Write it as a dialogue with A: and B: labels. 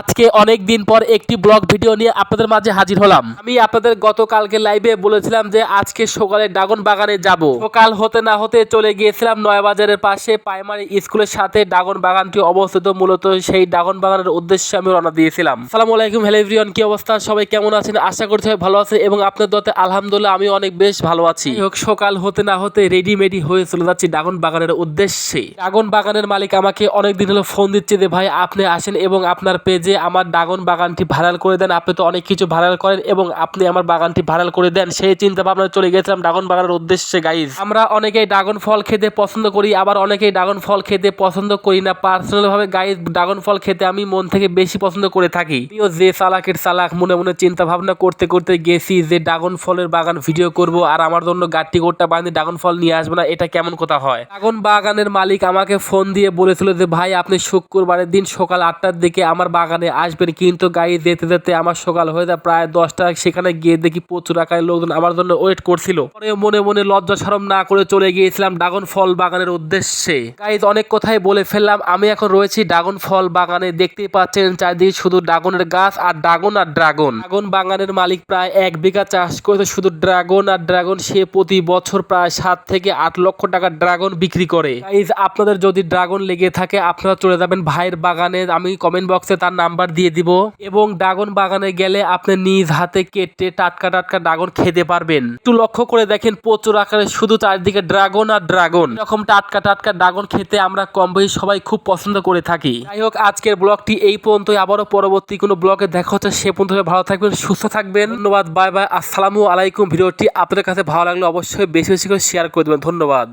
A: আজকে অনেক দিন পর একটি ব্লগ ভিডিও নিয়ে আপনাদের মাঝে হাজির হলাম। আমি আপনাদের গতকালকে লাইভে বলেছিলাম যে আজকে সকালে ড্রাগন বাগানে যাব। সকাল হতে না হতে চলে গিয়েছিলাম নয়াবাজারের পাশে প্রাইমারি স্কুলের সাথে ড্রাগন বাগানটি অবস্থিত। মূলত সেই ড্রাগন বাগানের উদ্দেশ্যে আমি রওনা দিয়েছিলাম। আসসালামু আলাইকুম, হ্যালো এভরিওয়ান, কি অবস্থা? সবাই কেমন আছেন? আশা করছি সবাই ভালো আছে এবং আপনার দোয়াতে আলহামদুলিল্লাহ আমি অনেক বেশ ভালো আছি। সকাল হতে না হতে রেডিমেডি হয়ে চলে যাচ্ছি ড্রাগন বাগানের উদ্দেশ্যে। ড্রাগন বাগানের মালিক আমাকে অনেক দিন হলো ফোন দিচ্ছে যে ভাই আপনি আসেন এবং আপনার পেজে আমার ড্রাগন বাগানটি ভাইরাল করে দেন। আপনি তো অনেক কিছু ভাইরাল করেন এবং আপনি আমার বাগানটি ভাইরাল করে দেন। সেই চিন্তা ভাবনা চলে গেছিলাম ড্রাগন বাগানের উদ্দেশ্যে। গাইজ, আমরা অনেকেই ড্রাগন ফল খেতে পছন্দ করি, আবার অনেকেই ড্রাগন ফল খেতে পছন্দ করি না। পার্সোনাল ভাবে গাইজ ড্রাগন ফল খেতে আমি মন থেকে বেশি পছন্দ করে থাকি। আমিও যে চালাকের চালাক মনে মনে চিন্তা ভাবনা করতে করতে গেছি যে ড্রাগন ফলের বাগান ভিডিও করব আর আমার জন্য গাট্টি গোট্টা বানিয়ে ড্রাগন ফল নিয়ে আসবো না, এটা কেমন কথা হয়? ড্রাগন বাগানের মালিক আমাকে ফোন দিয়ে বলেছিল যে ভাই আপনি শুক্রবারের দিন সকাল 8টার দিকে আমার বাগানে আসবেন। কিন্তু গাড়ি যেতে যেতে আমার সকাল হয়ে যায় প্রায় 10টা। সেখানে গিয়ে দেখি প্রচুর আকারে লোকজন আমার জন্য ওয়েট করছিল। পরে মনে মনে লজ্জা শরম না করে চলে গিয়েছিলাম ড্রাগন ফল বাগানের উদ্দেশ্যে। গাইজ, অনেক কথাই বলে ফেললাম। আমি এখন রয়েছি ড্রাগন ফল বাগানে। দেখতেই পাচ্ছেন চারদিকে শুধু ড্রাগনের গাছ আর ড্রাগন আর ড্রাগন। ড্রাগন বাগানের মালিক প্রায় 1 বিঘা চাষ করেছে শুধু ড্রাগন আর ড্রাগন। সে প্রতি বছর প্রায় 7 থেকে 8 লক্ষ টাকার ড্রাগন বিক্রি করে। গাইজ, আপনাদের যদি ড্রাগন লেগে থাকে আপনারা চলে যাবেন ভাইয়ের বাগানে। আমি কমেন্ট বক্সে তার নাম্বার দিয়ে দিব এবং ড্রাগন বাগানে গেলে আপনি নিজ হাতে কেটে টাটকা টাটকা ড্রাগন খেতে পারবেন। একটু লক্ষ্য করে দেখেন প্রচুর আকারে শুধু চারদিকে ড্রাগন আর ড্রাগন। এরকম টাটকা টাটকা ড্রাগন খেতে আমরা কম বেশি সবাই খুব পছন্দ করে থাকি। যাই হোক, আজকের ব্লগটি এই পর্যন্তই। আবারও পরবর্তী কোনো ব্লগে দেখা হচ্ছে। সে পর্যন্ত ভালো থাকবেন, সুস্থ থাকবেন। ধন্যবাদ, বাই বাই, আসসালামু আলাইকুম। ভিডিওটি আপনাদের কাছে ভালো লাগলে অবশ্যই বেশি বেশি করে শেয়ার করে দেবেন। ধন্যবাদ।